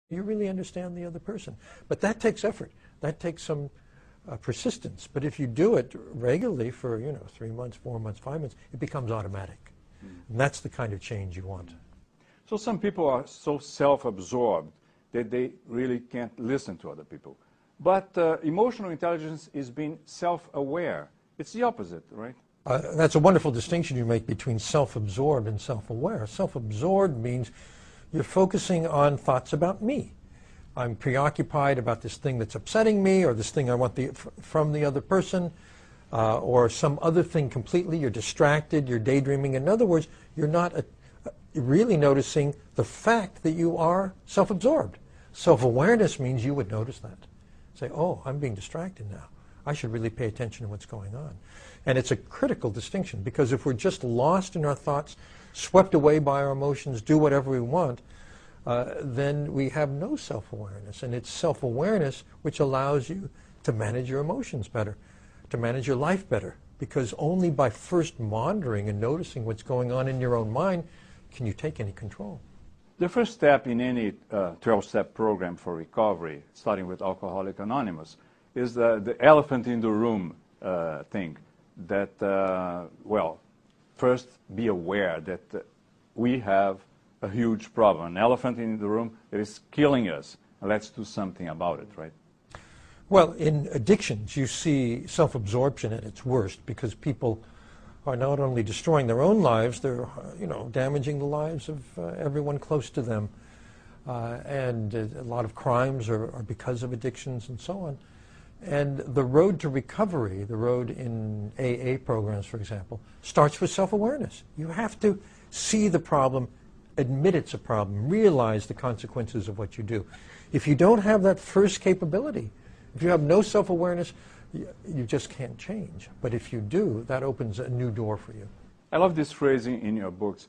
You really understand the other person. But that takes effort. That takes some persistence. But if you do it regularly for, 3 months, 4 months, 5 months, it becomes automatic. And that's the kind of change you want. So some people are so self-absorbed that they really can't listen to other people. But emotional intelligence is being self-aware. It's the opposite, right? That's a wonderful distinction you make between self-absorbed and self-aware. Self-absorbed means you're focusing on thoughts about me. I'm preoccupied about this thing that's upsetting me, or this thing I want from the other person, or some other thing completely. You're distracted, you're daydreaming. In other words, you're not really noticing the fact that you are self-absorbed. Self-awareness means you would notice that. Say, oh, I'm being distracted now. I should really pay attention to what's going on. And it's a critical distinction, because if we're just lost in our thoughts, swept away by our emotions, do whatever we want, then we have no self-awareness. And it's self-awareness which allows you to manage your emotions better, to manage your life better, because only by first monitoring and noticing what's going on in your own mind can you take any control. The first step in any 12-step program for recovery, starting with Alcoholics Anonymous, is the elephant in the room thing. That, first be aware that we have a huge problem, an elephant in the room that is killing us. Let's do something about it, right? Well, in addictions, you see self-absorption at its worst, because people are not only destroying their own lives, they're damaging the lives of everyone close to them. And a lot of crimes are because of addictions and so on. And the road to recovery, the road in AA programs, for example, starts with self-awareness. You have to see the problem, admit it's a problem, realize the consequences of what you do. If you don't have that first capability, if you have no self-awareness, you just can't change. But if you do, that opens a new door for you. I love this phrasing in your books,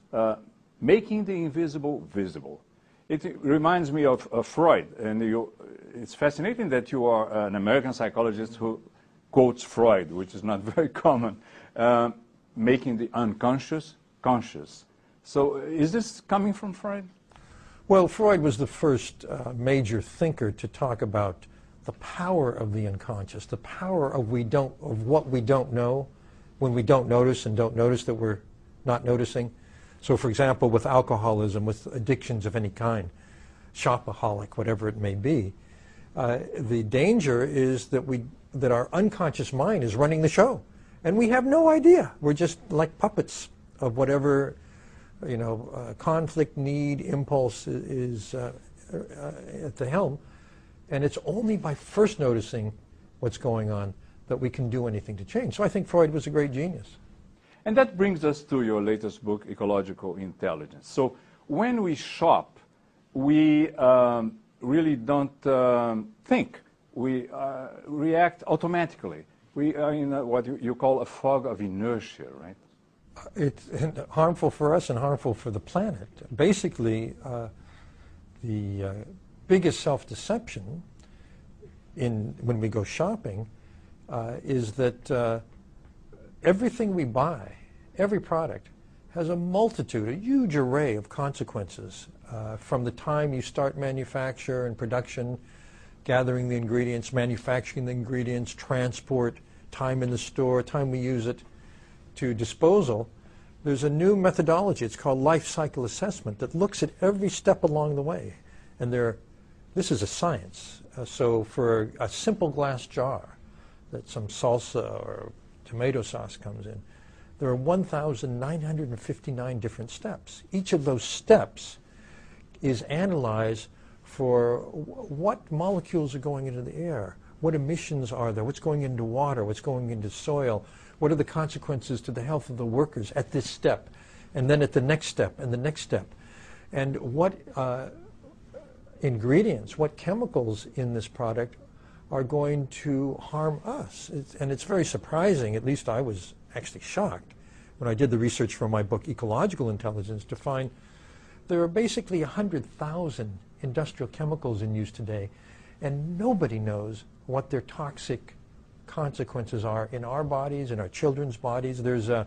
making the invisible visible. It reminds me of Freud, and it's fascinating that you are an American psychologist who quotes Freud, which is not very common, making the unconscious conscious. So is this coming from Freud? Well, Freud was the first major thinker to talk about the power of the unconscious, the power of what we don't know, when we don't notice and don't notice that we're not noticing. So, for example, with alcoholism, with addictions of any kind, shopaholic, whatever it may be, the danger is that our unconscious mind is running the show, and we have no idea. We're just like puppets of whatever, conflict, need, impulse is at the helm. And it's only by first noticing what's going on that we can do anything to change. So I think Freud was a great genius. And that brings us to your latest book, Ecological Intelligence. So when we shop, we really don't think. We react automatically. We are in what you call a fog of inertia, right? It's harmful for us and harmful for the planet. Basically, the biggest self-deception when we go shopping is that everything we buy, every product, has a multitude, a huge array of consequences from the time you start manufacture and production, gathering the ingredients, manufacturing the ingredients, transport, time in the store, time we use it, to disposal. There's a new methodology. It's called life cycle assessment that looks at every step along the way. And this is a science. So for a simple glass jar that some salsa or tomato sauce comes in, there are 1,959 different steps. Each of those steps is analyzed for what molecules are going into the air, what emissions are there, what's going into water, what's going into soil, what are the consequences to the health of the workers at this step, and then at the next step, and the next step. And what ingredients, what chemicals in this product are going to harm us. And it's very surprising, at least I was actually shocked when I did the research for my book, Ecological Intelligence, to find there are basically 100,000 industrial chemicals in use today, and nobody knows what their toxic consequences are in our bodies, in our children's bodies. I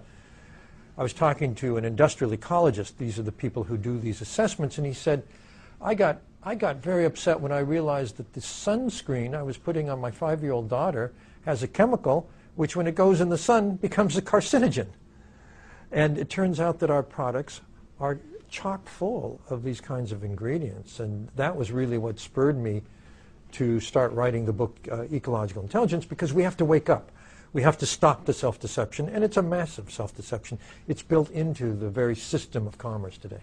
was talking to an industrial ecologist. These are the people who do these assessments, and he said, I got I got very upset when I realized that the sunscreen I was putting on my 5-year-old daughter has a chemical which, when it goes in the sun, becomes a carcinogen. And it turns out that our products are chock full of these kinds of ingredients. And that was really what spurred me to start writing the book Ecological Intelligence, because we have to wake up. We have to stop the self-deception, and it's a massive self-deception. It's built into the very system of commerce today.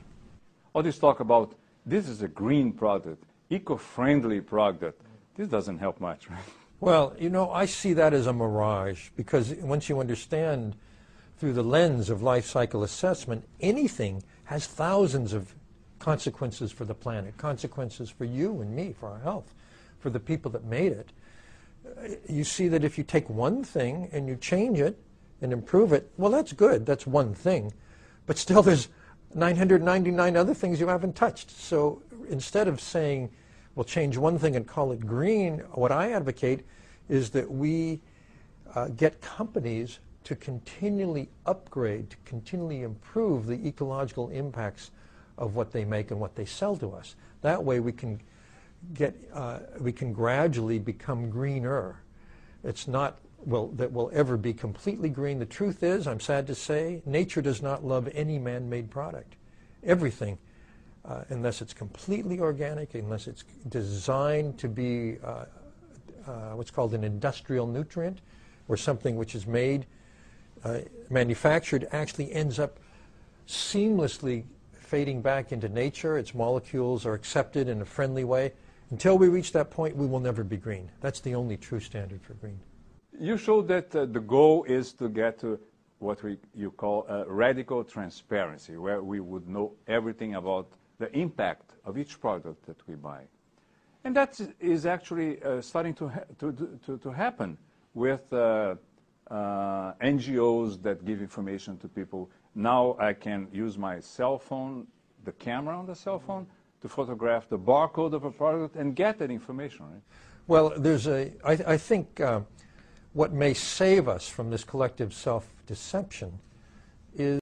All this talk about this is a green product, eco-friendly product, this doesn't help much, right? Well, you know, I see that as a mirage, because once you understand through the lens of life cycle assessment, anything has thousands of consequences for the planet, consequences for you and me, for our health, for the people that made it. You see that if you take one thing and you change it and improve it, well, that's good. That's one thing. But still there's 999 other things you haven't touched. So instead of saying, well, change one thing and call it green, what I advocate is that we get companies to continually upgrade, to continually improve the ecological impacts of what they make and what they sell to us. That way we can gradually become greener. It's not that we'll ever be completely green. The truth is, I'm sad to say, nature does not love any man-made product. Everything, unless it's completely organic, unless it's designed to be what's called an industrial nutrient, or something which is made, manufactured, actually ends up seamlessly fading back into nature. Its molecules are accepted in a friendly way. Until we reach that point, we will never be green. That's the only true standard for green. You showed that the goal is to get to what you call radical transparency, where we would know everything about the impact of each product that we buy. And that is actually starting to happen with NGOs that give information to people. Now I can use my cell phone, the camera on the cell phone, to photograph the barcode of a product and get that information, right? Well, I think what may save us from this collective self-deception is